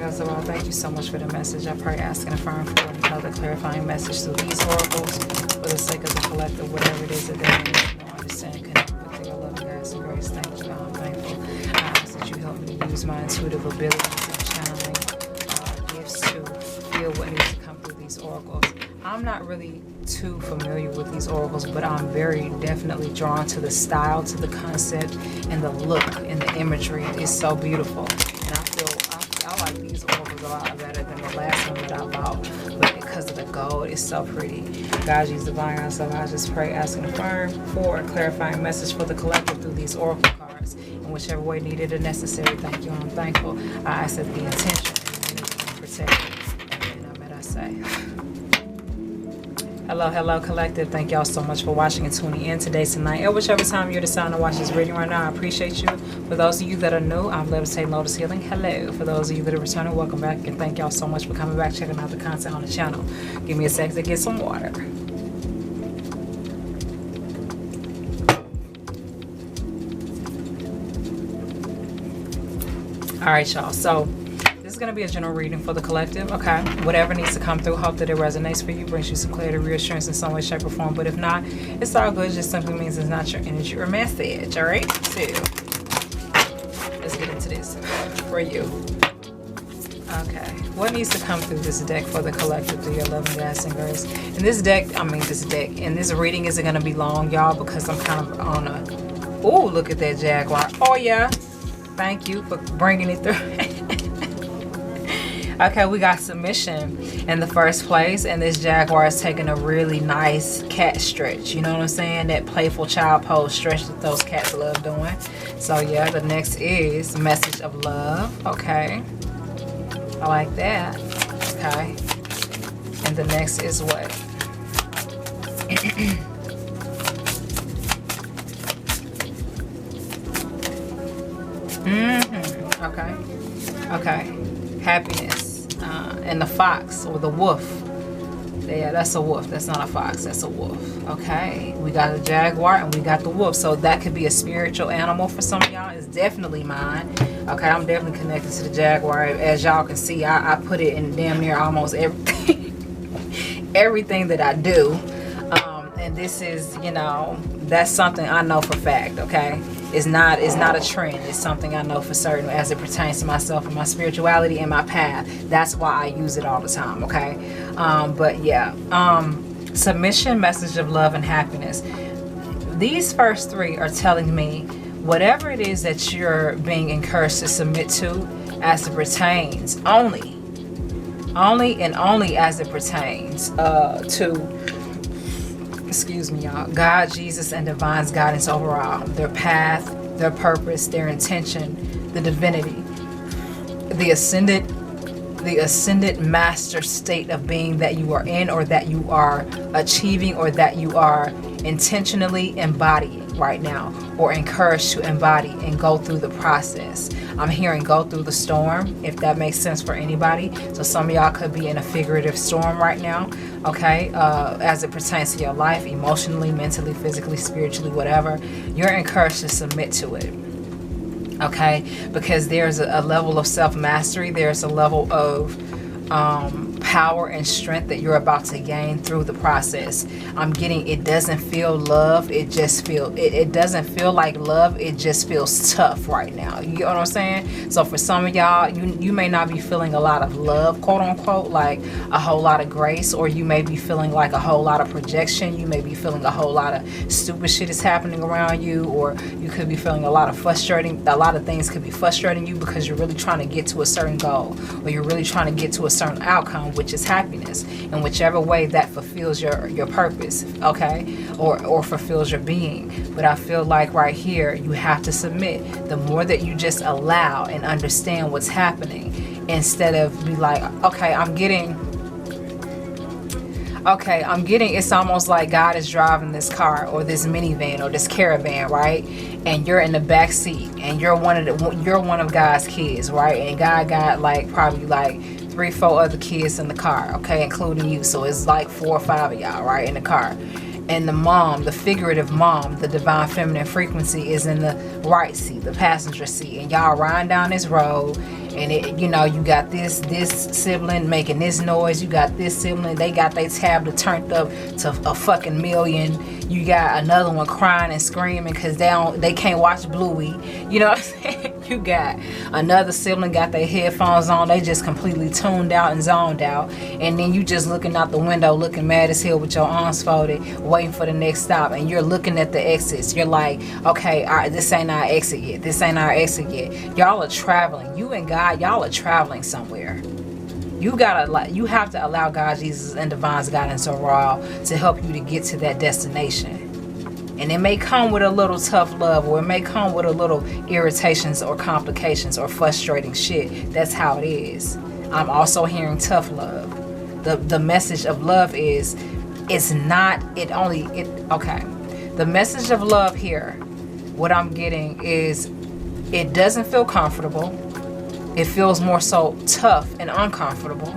First of all, thank you so much for the message. I pray, ask, and affirm for another clarifying message through these oracles for the sake of the collective, whatever it is that they need to know, understand, connect with your loving guys and grace. Thank you. I'm thankful. I ask that you help me to use my intuitive abilities and channeling gifts to feel what needs to come through these oracles. I'm not really too familiar with these oracles, but I'm very definitely drawn to the style, to the concept, and the look and the imagery. It's so beautiful. And I like these oracles a lot better than the last one that I bought, but because of the gold, it's so pretty. God, use divine, so I just pray, ask, and affirm for a clarifying message for the collective through these oracle cards in whichever way needed or necessary. Thank you, I'm thankful. I ask that the intention and protected. And I say. Hello, collective. Thank y'all so much for watching and tuning in today, tonight, or whichever time you're deciding to watch this reading right now. I appreciate you. For those of you that are new, I'm Levitating, Lotus Healing. Hello. For those of you that are returning, welcome back, and thank y'all so much for coming back, checking out the content on the channel. Give me a sec to get some water. All right, y'all. So this is going to be a general reading for the collective, okay? Whatever needs to come through, hope that it resonates for you, brings you some clarity, reassurance in some way, shape, or form. But if not, it's all good. It just simply means it's not your energy or message, all right? So, let's get into this for you. Okay. What needs to come through this deck for the collective through your loving guys and grace? And this deck, and this reading isn't going to be long, y'all, because I'm kind of on a... Oh, look at that Jaguar. Oh, yeah. Thank you for bringing it through. Okay, we got submission in the first place, and this Jaguar is taking a really nice cat stretch. You know what I'm saying? That playful child pose stretch that those cats love doing. So yeah, the next is message of love. Okay, I like that. Okay, and the next is what? Okay. Happiness. And the fox or the wolf. Yeah, that's a wolf. That's not a fox. That's a wolf. Okay. We got a Jaguar and we got the wolf. So that could be a spiritual animal for some of y'all. It's definitely mine. Okay, I'm definitely connected to the Jaguar. As y'all can see, I put it in damn near almost everything. Everything that I do. And this is, you know, that's something I know for fact, okay? It's not a trend. It's something I know for certain as it pertains to myself and my spirituality and my path. That's why I use it all the time, okay? But yeah, submission, message of love, and happiness. These first three are telling me whatever it is that you're being encouraged to submit to as it pertains, only as it pertains to, excuse me, y'all, God, Jesus, and divine's guidance overall. Their path, their purpose, their intention, the divinity, the ascended master state of being that you are in, or that you are achieving, or that you are intentionally embodying right now, or encouraged to embody and go through the process. I'm hearing go through the storm, if that makes sense for anybody. So some of y'all could be in a figurative storm right now, okay, as it pertains to your life, emotionally, mentally, physically, spiritually, whatever. You're encouraged to submit to it, okay, because there's a level of self-mastery. There's a level of power and strength that you're about to gain through the process. I'm getting, it doesn't feel love, it just feel it doesn't feel like love, it just feels tough right now. You know what I'm saying? So for some of y'all, you may not be feeling a lot of love, quote unquote, like a whole lot of grace, or you may be feeling like a whole lot of projection. You may be feeling a whole lot of stupid shit is happening around you, or you could be feeling a lot of things could be frustrating you because you're really trying to get to a certain goal, or you're really trying to get to a certain outcome, which is happiness, in whichever way that fulfills your purpose, okay, or fulfills your being. But I feel like right here you have to submit. The more that you just allow and understand what's happening, instead of be like, okay, I'm getting, it's almost like God is driving this car or this minivan or this caravan, right? And you're in the back seat, and you're one of God's kids, right? And God got like probably like 3-4 other kids in the car, okay, including you. So it's like 4 or 5 of y'all, right, in the car. And the mom, the figurative mom, the divine feminine frequency, is in the right seat, the passenger seat, and y'all riding down this road, And it, you know, you got this sibling making this noise. You got this sibling, they got their tablet turned up to a fucking million. You got another one crying and screaming because they can't watch Bluey. You know what I'm saying? You got another sibling got their headphones on. They just completely tuned out and zoned out. And then you just looking out the window, looking mad as hell with your arms folded, waiting for the next stop. And you're looking at the exits. You're like, okay, all right, this ain't our exit yet. This ain't our exit yet. Y'all are traveling. You and God, y'all are traveling somewhere. You have to allow God, Jesus, and Divine's guidance overall to help you to get to that destination. And it may come with a little tough love, or it may come with a little irritations or complications or frustrating shit. That's how it is. I'm also hearing tough love. The message of love is, okay. The message of love here, what I'm getting is, it doesn't feel comfortable. It feels more so tough and uncomfortable,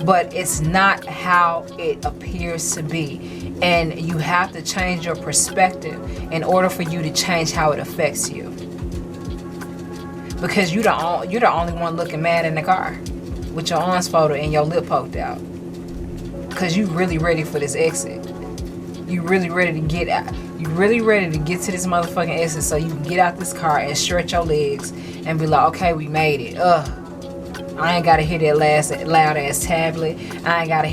but it's not how it appears to be. And you have to change your perspective in order for you to change how it affects you. Because you're the only one looking mad in the car with your arms folded and your lip poked out. Because you really ready for this exit. You really ready to get out. You really ready to get to this motherfucking exit so you can get out this car and stretch your legs and be like, okay, we made it. I ain't gotta hear that loud ass tablet. I ain't gotta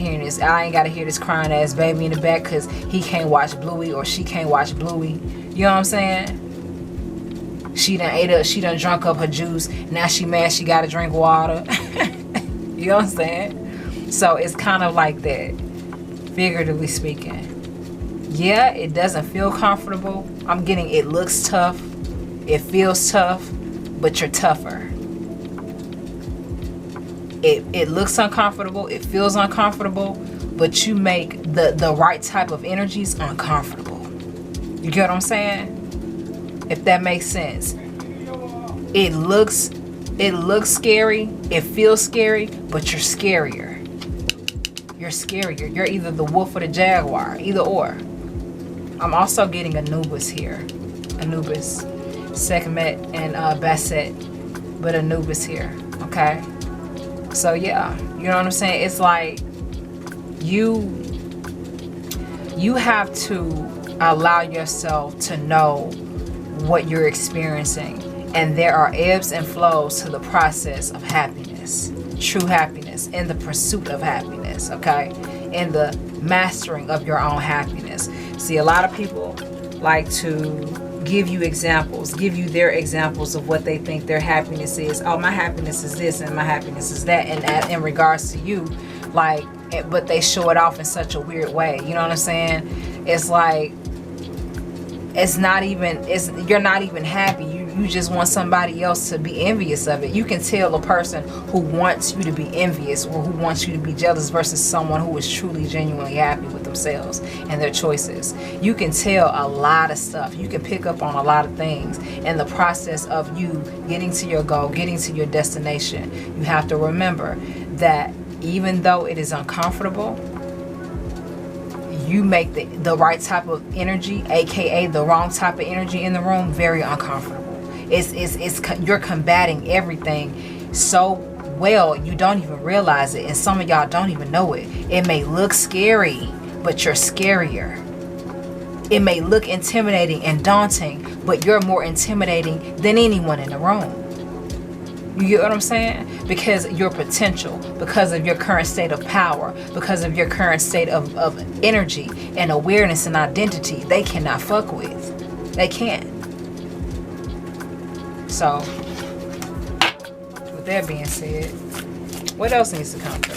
hear this crying ass baby in the back because he can't watch Bluey or she can't watch Bluey. You know what I'm saying? She done drunk up her juice. Now she mad she gotta drink water. You know what I'm saying? So it's kind of like that, figuratively speaking. Yeah, it doesn't feel comfortable. I'm getting, it looks tough. It feels tough, but you're tougher. It looks uncomfortable, it feels uncomfortable, but you make the right type of energies uncomfortable. You get what I'm saying? If that makes sense. It looks scary, it feels scary, but you're scarier. You're scarier. You're either the wolf or the jaguar, either or. I'm also getting Anubis here. Anubis. Sekhmet and Basset, but Anubis here, okay? So yeah, you know what I'm saying? It's like you have to allow yourself to know what you're experiencing. And there are ebbs and flows to the process of happiness, true happiness, in the pursuit of happiness, okay? In the mastering of your own happiness. See, a lot of people like to give you their examples of what they think their happiness is. Oh, my happiness is this and my happiness is that, and in regards to you, like, but they show it off in such a weird way. You know what I'm saying? It's like, you're not even happy. You just want somebody else to be envious of it. You can tell a person who wants you to be envious or who wants you to be jealous versus someone who is truly genuinely happy with themselves and their choices. You can tell a lot of stuff. You can pick up on a lot of things in the process of you getting to your goal, getting to your destination. You have to remember that even though it is uncomfortable, you make the right type of energy, aka the wrong type of energy in the room, very uncomfortable. You're combating everything so well you don't even realize it, and some of y'all don't even know it. It may look scary, but you're scarier. It may look intimidating and daunting, but you're more intimidating than anyone in the room. You get what I'm saying? Because your potential, because of your current state of power, because of your current state of energy and awareness and identity, they cannot fuck with. They can't. So, with that being said, what else needs to come through?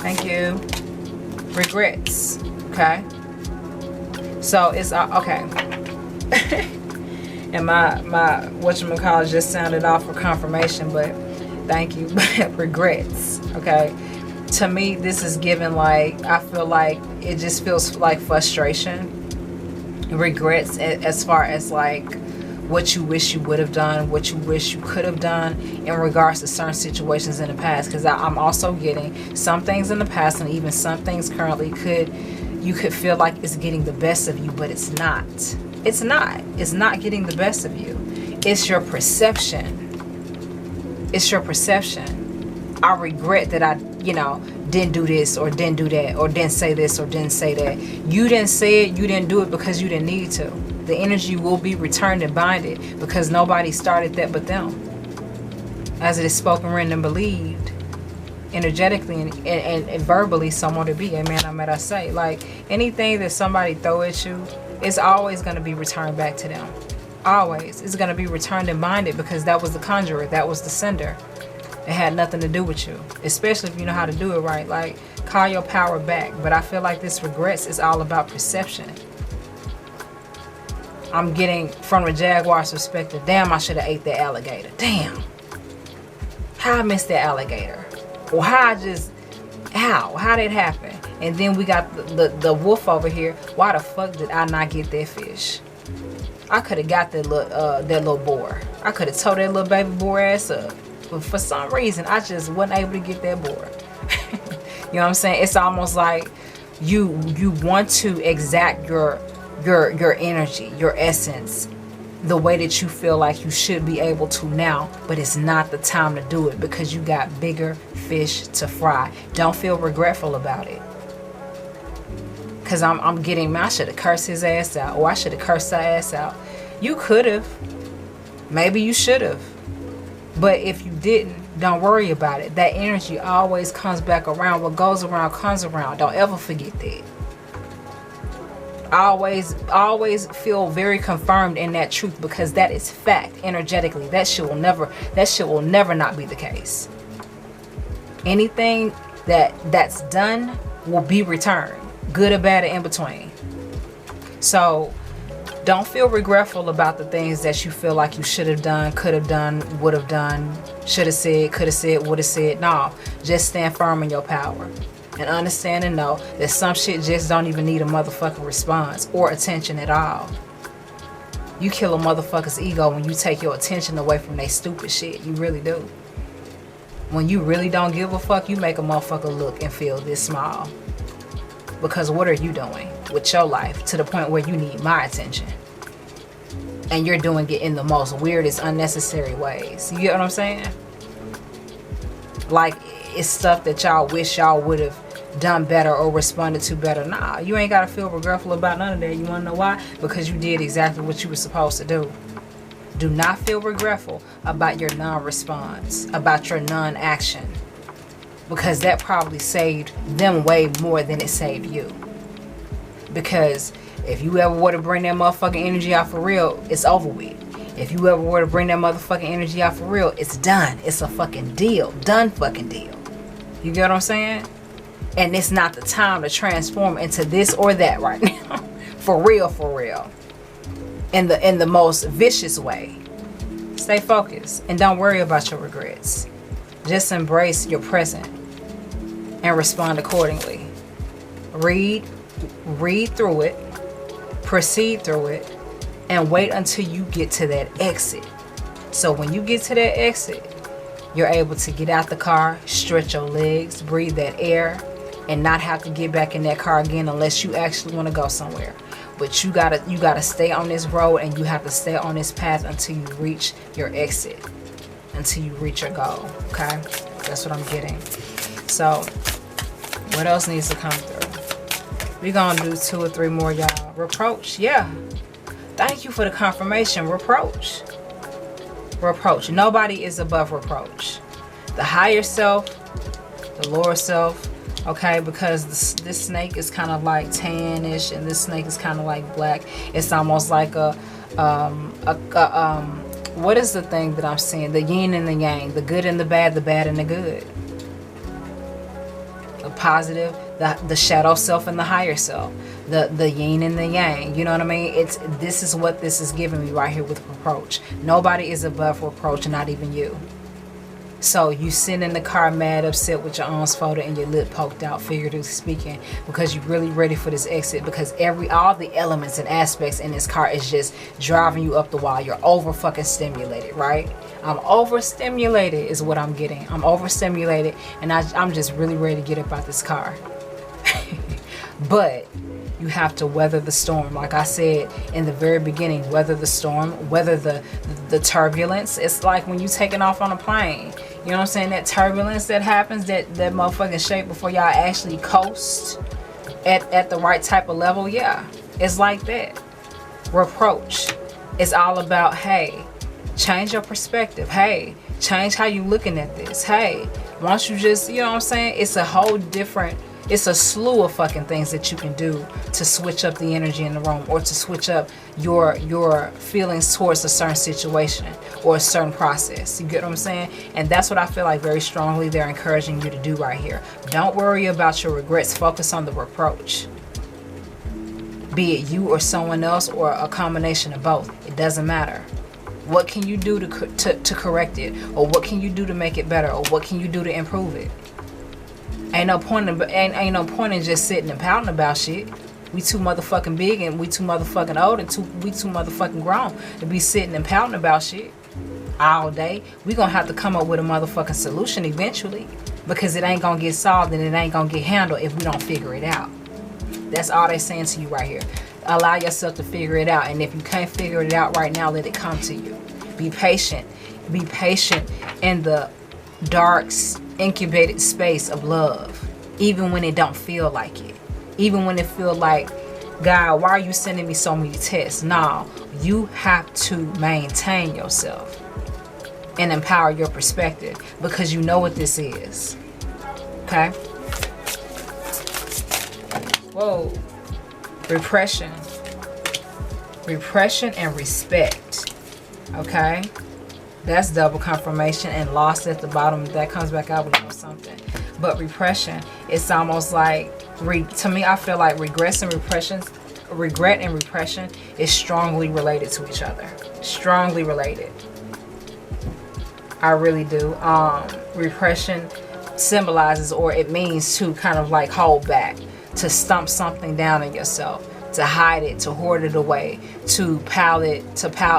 Thank you. Regrets. Okay. So it's okay. And my whatchamacallit just sounded off for confirmation, but thank you. Regrets. Okay. To me, this is given like, I feel like it just feels like frustration. Regrets as far as like what you wish you would have done, what you wish you could have done in regards to certain situations in the past. Because I'm also getting some things in the past, and even some things currently you could feel like it's getting the best of you, but it's not. It's not getting the best of you. It's your perception. It's your perception. I regret that I, didn't do this or didn't do that or didn't say this or didn't say that. You didn't say it, you didn't do it because you didn't need to. The energy will be returned and binded because nobody started that but them. As it is spoken, written, and believed, energetically and verbally, someone to be. Amen, I I say. Like, anything that somebody throw at you, it's always going to be returned back to them. Always. It's going to be returned and binded because that was the conjurer. That was the sender. It had nothing to do with you. Especially if you know how to do it right. Like, call your power back. But I feel like this regrets is all about perception. I'm getting from the Jaguar's perspective. Damn, I should have ate that alligator. Damn. How I missed that alligator. Or how did it happen? And then we got the wolf over here. Why the fuck did I not get that fish? I could have got that little boar. I could have towed that little baby boar ass up. But for some reason, I just wasn't able to get that boar. You know what I'm saying? It's almost like you want to exact your energy, your essence, the way that you feel like you should be able to now, but it's not the time to do it because you got bigger fish to fry. Don't feel regretful about it. Because I'm getting, I should have cursed his ass out, or I should have cursed her ass out. You could have. Maybe you should have. But if you didn't, don't worry about it. That energy always comes back around. What goes around comes around. Don't ever forget that. Always feel very confirmed in that truth because that is fact energetically. That shit will never not be the case. Anything that's done will be returned. Good or bad or in between. So don't feel regretful about the things that you feel like you should have done, could have done, would have done, should have said, could have said, would have said. No, just stand firm in your power. And understand and know that some shit just don't even need a motherfucking response or attention at all. You kill a motherfucker's ego when you take your attention away from their stupid shit. You really do. When you really don't give a fuck, you make a motherfucker look and feel this small. Because what are you doing with your life to the point where you need my attention? And you're doing it in the most weirdest, unnecessary ways. You get what I'm saying? Like, it's stuff that y'all wish y'all would have done better or responded to better. Nah, you ain't got to feel regretful about none of that. You want to know why? Because you did exactly what you were supposed to do. Do not feel regretful about your non-response, about your non-action. Because that probably saved them way more than it saved you. Because if you ever were to bring that motherfucking energy out for real, it's over with. If you ever were to bring that motherfucking energy out for real, it's done. It's a fucking deal. Done fucking deal. You get what I'm saying? And it's not the time to transform into this or that right now. For real, for real. In the most vicious way. Stay focused and don't worry about your regrets. Just embrace your present and respond accordingly. Read through it, proceed through it, and wait until you get to that exit. So when you get to that exit, you're able to get out the car, stretch your legs, breathe that air, and not have to get back in that car again unless you actually want to go somewhere. But you gotta stay on this road and you have to stay on this path until you reach your exit, until you reach your goal. Okay, that's what I'm getting. So what else needs to come through? We're gonna do 2 or 3 more, y'all. Reproach, yeah. Thank you for the confirmation. Reproach. Nobody is above reproach. The higher self, the lower self, okay, because this snake is kind of like tannish and this snake is kind of like black. It's almost like what is the thing that I'm seeing? The yin and the yang, the good and the bad and the good. The positive, the shadow self and the higher self. The yin and the yang, you know what I mean? This is what this is giving me right here with reproach. Nobody is above reproach, not even you. So you sit in the car mad, upset with your arms folded and your lip poked out, figuratively speaking, because you're really ready for this exit, because all the elements and aspects in this car is just driving you up the wall. You're over fucking stimulated, right? I'm overstimulated is what I'm getting. I'm overstimulated and I'm just really ready to get up out this car. But You have to weather the storm. Like I said in the very beginning, weather the storm, weather the turbulence. It's like when you taking off on a plane. You know what I'm saying? That turbulence that happens, that motherfucking shape before y'all actually coast at the right type of level. Yeah, it's like that. Reproach. It's all about, hey, change your perspective. Hey, change how you looking at this. Hey, why don't you just, you know what I'm saying? It's a whole different, it's a slew of fucking things that you can do to switch up the energy in the room, or to switch up your feelings towards a certain situation or a certain process. You get what I'm saying? And that's what I feel like very strongly they're encouraging you to do right here. Don't worry about your regrets. Focus on the reproach. Be it you or someone else, or a combination of both. It doesn't matter. What can you do to correct it? Or what can you do to make it better? Or what can you do to improve it? Ain't no point in just sitting and pouting about shit. We too motherfucking big, and we too motherfucking old, and we too motherfucking grown to be sitting and pouting about shit all day. We gonna have to come up with a motherfucking solution eventually, because it ain't gonna get solved and it ain't gonna get handled if we don't figure it out. That's all they're saying to you right here. Allow yourself to figure it out. And if you can't figure it out right now, let it come to you. Be patient. Be patient in the dark, incubated space of love. Even when it don't feel like it. Even when it feel like, God, why are you sending me so many tests? No, you have to maintain yourself and empower your perspective, because you know what this is. Okay? Whoa. Repression and respect. Okay, that's double confirmation. And lost at the bottom, that comes back out, we know something. But repression, it's almost like, to me, I feel like regret and repression is strongly related to each other. Strongly related. I really do. Repression symbolizes, or it means to kind of like hold back, to stomp something down in yourself, to hide it, to hoard it away, to pile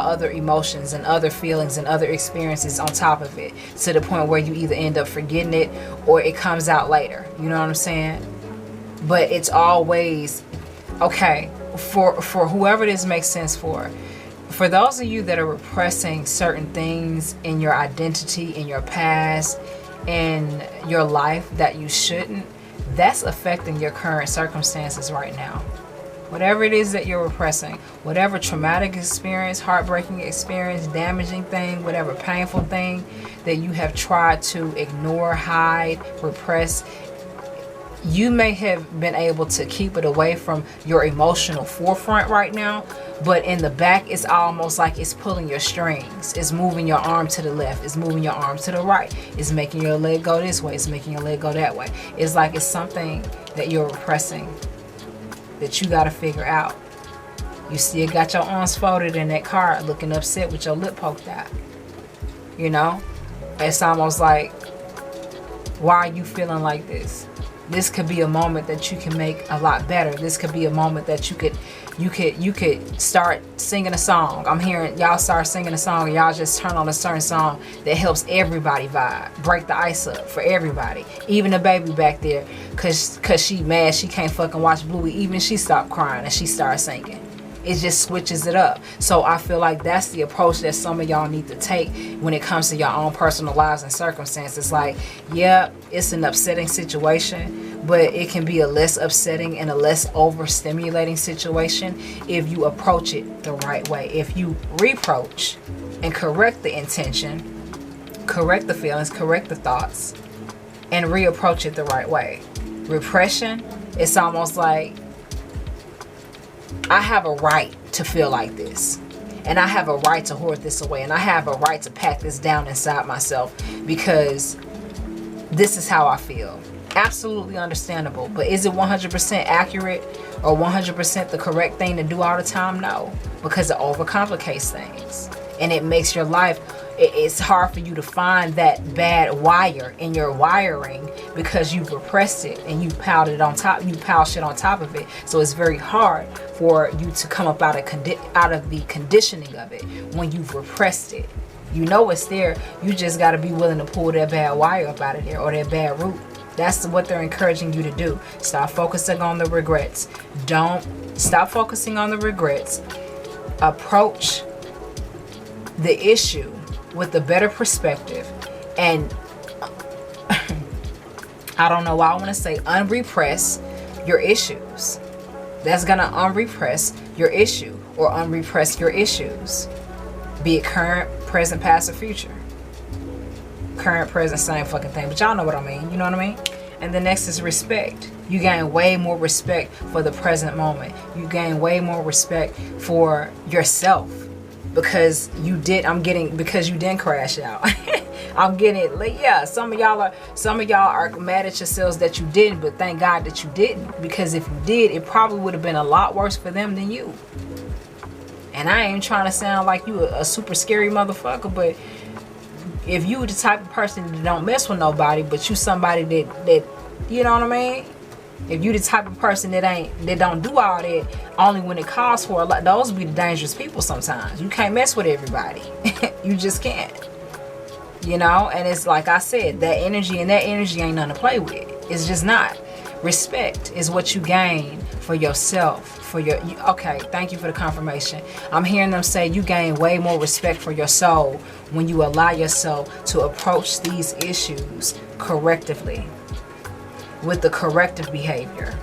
other emotions and other feelings and other experiences on top of it, to the point where you either end up forgetting it or it comes out later. You know what I'm saying? But it's always, okay, for whoever this makes sense for those of you that are repressing certain things in your identity, in your past, in your life that you shouldn't, that's affecting your current circumstances right now. Whatever it is that you're repressing, whatever traumatic experience, heartbreaking experience, damaging thing, whatever painful thing that you have tried to ignore, hide, repress, you may have been able to keep it away from your emotional forefront right now, but in the back, it's almost like it's pulling your strings. It's moving your arm to the left. It's moving your arm to the right. It's making your leg go this way. It's making your leg go that way. It's like it's something that you're repressing that you got to figure out. You still got your arms folded in that car, looking upset with your lip poked out. You know? It's almost like, why are you feeling like this? This could be a moment that you can make a lot better. This could be a moment that you could start singing a song. I'm hearing y'all start singing a song, and y'all just turn on a certain song that helps everybody vibe, break the ice up for everybody. Even the baby back there, cause she mad she can't fucking watch Bluey. Even she stopped crying and she started singing. It just switches it up. So I feel like that's the approach that some of y'all need to take when it comes to your own personal lives and circumstances. Like, yeah, it's an upsetting situation, but it can be a less upsetting and a less overstimulating situation if you approach it the right way. If you reproach and correct the intention, correct the feelings, correct the thoughts, and reapproach it the right way. Repression, it's almost like, I have a right to feel like this, and I have a right to hoard this away, and I have a right to pack this down inside myself because this is how I feel. Absolutely understandable, but is it 100% accurate or 100% the correct thing to do all the time? No, because it overcomplicates things, and it makes your life, it's hard for you to find that bad wire in your wiring because you've repressed it and you piled it on top, you pile shit on top of it. So it's very hard for you to come up out of the conditioning of it when you've repressed it. You know it's there, you just got to be willing to pull that bad wire up out of there, or that bad root. That's what they're encouraging you to do. Stop focusing on the regrets. Don't stop focusing on the regrets. Approach the issue with a better perspective, and I don't know why I want to say unrepress your issues. That's gonna unrepress your issue, or unrepress your issues, be it current, present, past, or future. Current, present, same fucking thing, but y'all know what I mean. You know what I mean? And the next is respect. You gain way more respect for the present moment. You gain way more respect for yourself, because you didn't crash out. I'm getting it. Like, yeah, some of y'all are mad at yourselves that you didn't, but thank God that you didn't, because if you did, it probably would have been a lot worse for them than you. And I ain't trying to sound like you a super scary motherfucker, but if you the type of person that don't mess with nobody, but you somebody that you know what I mean? If you the type of person that don't do all that only when it calls for a lot, those be the dangerous people sometimes. You can't mess with everybody. You just can't. You know, and it's like I said, that energy ain't nothing to play with. It's just not. Respect is what you gain for yourself. Okay, thank you for the confirmation. I'm hearing them say you gain way more respect for your soul when you allow yourself to approach these issues correctively, with the corrective behavior,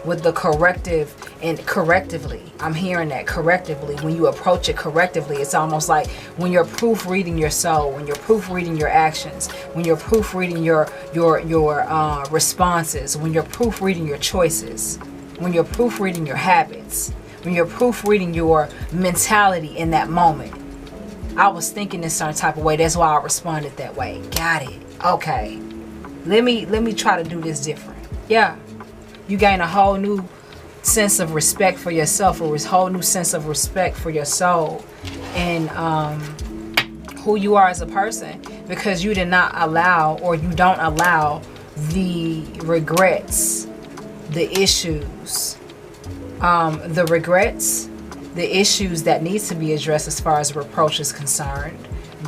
with the corrective and correctively. I'm hearing that correctively. When you approach it correctively, it's almost like when you're proofreading your soul, when you're proofreading your actions, when you're proofreading your responses, when you're proofreading your choices, when you're proofreading your habits, when you're proofreading your mentality in that moment. I was thinking in a certain type of way. That's why I responded that way. Got it. Okay. Let me try to do this different. Yeah. You gain a whole new sense of respect for yourself, or a whole new sense of respect for your soul and who you are as a person, because you did not allow, or you don't allow, the regrets, the issues, the issues that needs to be addressed as far as reproach is concerned,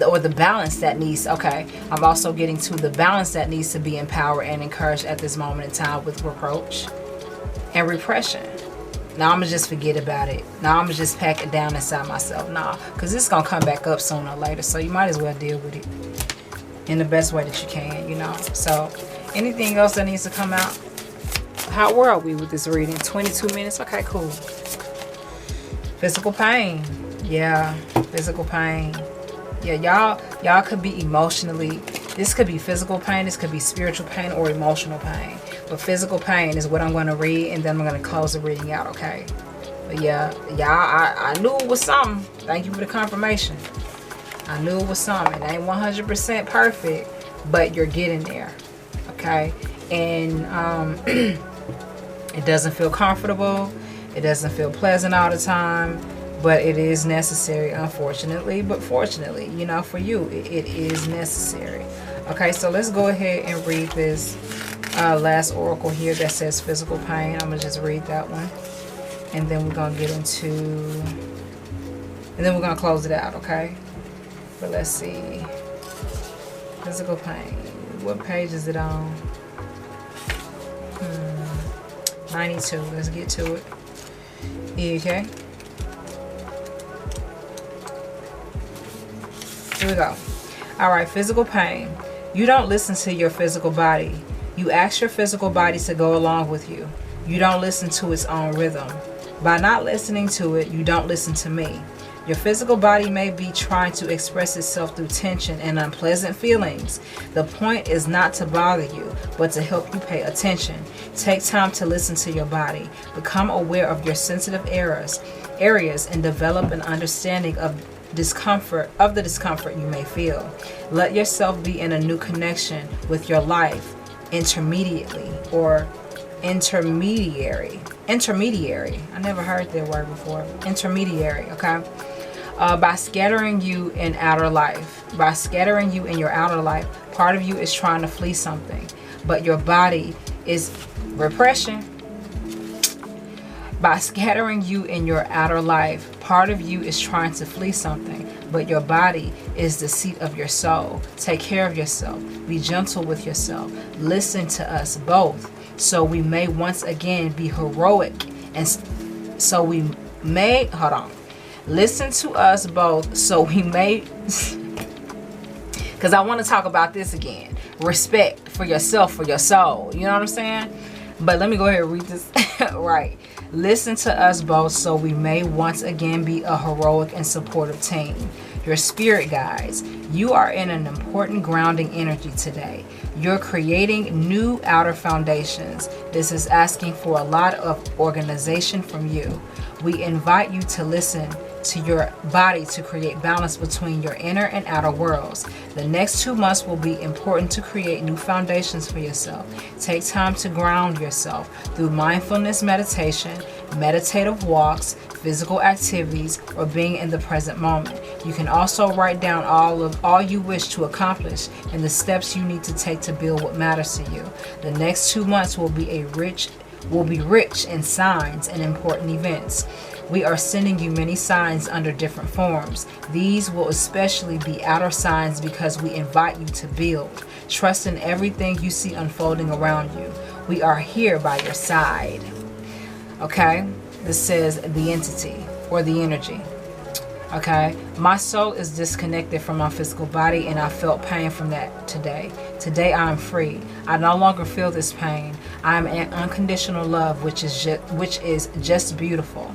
or the balance that needs, okay, I'm also getting to the balance that needs to be empowered and encouraged at this moment in time with reproach and repression. Now I'm gonna just forget about it. Now I'm gonna just pack it down inside myself. Nah, because it's gonna come back up sooner or later, so you might as well deal with it in the best way that you can, you know. So anything else that needs to come out? Where are we with this reading? 22 minutes? Okay, cool. Physical pain. Yeah, physical pain. Yeah, y'all could be emotionally, this could be physical pain, this could be spiritual pain, or emotional pain. But physical pain is what I'm going to read, and then I'm going to close the reading out, okay? But yeah, I knew it was something. Thank you for the confirmation. I knew it was something. It ain't 100% perfect, but you're getting there, okay? And it doesn't feel comfortable. It doesn't feel pleasant all the time. But it is necessary, unfortunately. But fortunately, you know, for you, it is necessary. Okay, so let's go ahead and read this last oracle here that says physical pain. I'm going to just read that one. And then we're going to get into... And then we're going to close it out, okay? But let's see. Physical pain. What page is it on? 92. Let's get to it. Okay. Here we go. All right, physical pain. You don't listen to your physical body. You ask your physical body to go along with you. You don't listen to its own rhythm. By not listening to it, you don't listen to me. Your physical body may be trying to express itself through tension and unpleasant feelings. The point is not to bother you, but to help you pay attention. Take time to listen to your body. Become aware of your sensitive areas and develop an understanding of the discomfort you may feel. Let yourself be in a new connection with your life intermediary. I never heard that word before. Intermediary, okay? By scattering you in outer life. By scattering you in your outer life, part of you is trying to flee something, but your body is repression. By scattering you in your outer life, part of you is trying to flee something, but your body is the seat of your soul. Take care of yourself. Be gentle with yourself. Listen to us both, so we may once again be heroic, and so we may, hold on. Listen to us both, so we may, because I want to talk about this again. Respect for yourself, for your soul. You know what I'm saying? But let me go ahead and read this right. Listen to us both, so we may once again be a heroic and supportive team. Your spirit guides. You are in an important grounding energy today. You're creating new outer foundations. This is asking for a lot of organization from you. We invite you to listen to your body to create balance between your inner and outer worlds. The next 2 months will be important to create new foundations for yourself. Take time to ground yourself through mindfulness meditation, meditative walks, physical activities, or being in the present moment. You can also write down all you wish to accomplish and the steps you need to take to build what matters to you. The next 2 months will be rich in signs and important events. We are sending you many signs under different forms. These will especially be outer signs because we invite you to build. Trust in everything you see unfolding around you. We are here by your side. Okay? This says the entity or the energy. Okay? My soul is disconnected from my physical body, and I felt pain from that today. Today I am free. I no longer feel this pain. I am in unconditional love, which is just beautiful.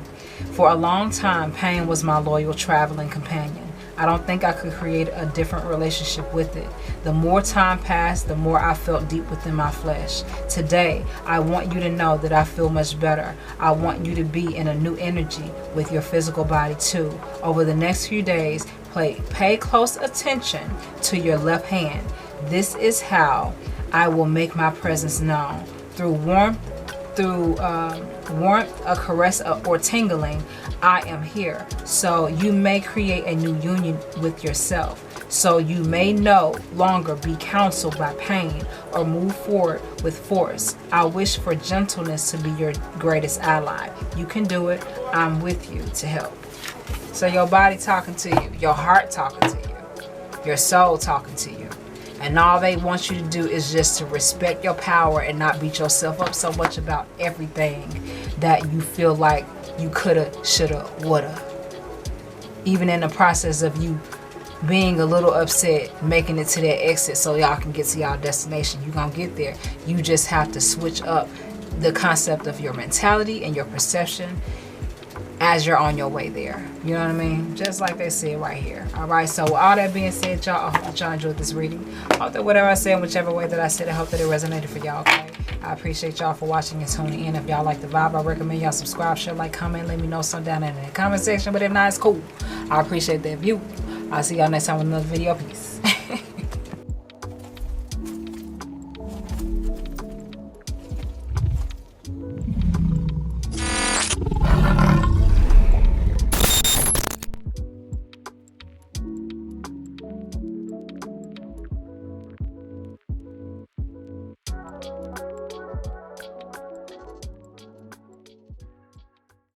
For a long time, pain was my loyal traveling companion. I don't think I could create a different relationship with it. The more time passed, the more I felt deep within my flesh. Today, I want you to know that I feel much better. I want you to be in a new energy with your physical body too. Over the next few days, pay close attention to your left hand. This is how I will make my presence known. Through warmth, a caress, or tingling, I am here. So you may create a new union with yourself. So you may no longer be counseled by pain or move forward with force. I wish for gentleness to be your greatest ally. You can do it. I'm with you to help. So your body talking to you, your heart talking to you, your soul talking to you. And all they want you to do is just to respect your power and not beat yourself up so much about everything that you feel like you coulda, shoulda, woulda. Even in the process of you being a little upset, making it to that exit so y'all can get to y'all destination. You're gonna get there. You just have to switch up the concept of your mentality and your perception as you're on your way there. You know what I mean? Just like they said right here. All right, so with all that being said, y'all, I hope that y'all enjoyed this reading. I hope that whatever I said, whichever way that I said, I hope that it resonated for y'all, okay? I appreciate y'all for watching and tuning in. If y'all like the vibe, I recommend y'all subscribe, share, like, comment, let me know something down in the comment section. But if not, it's cool. I appreciate that view. I'll see y'all next time with another video. Peace.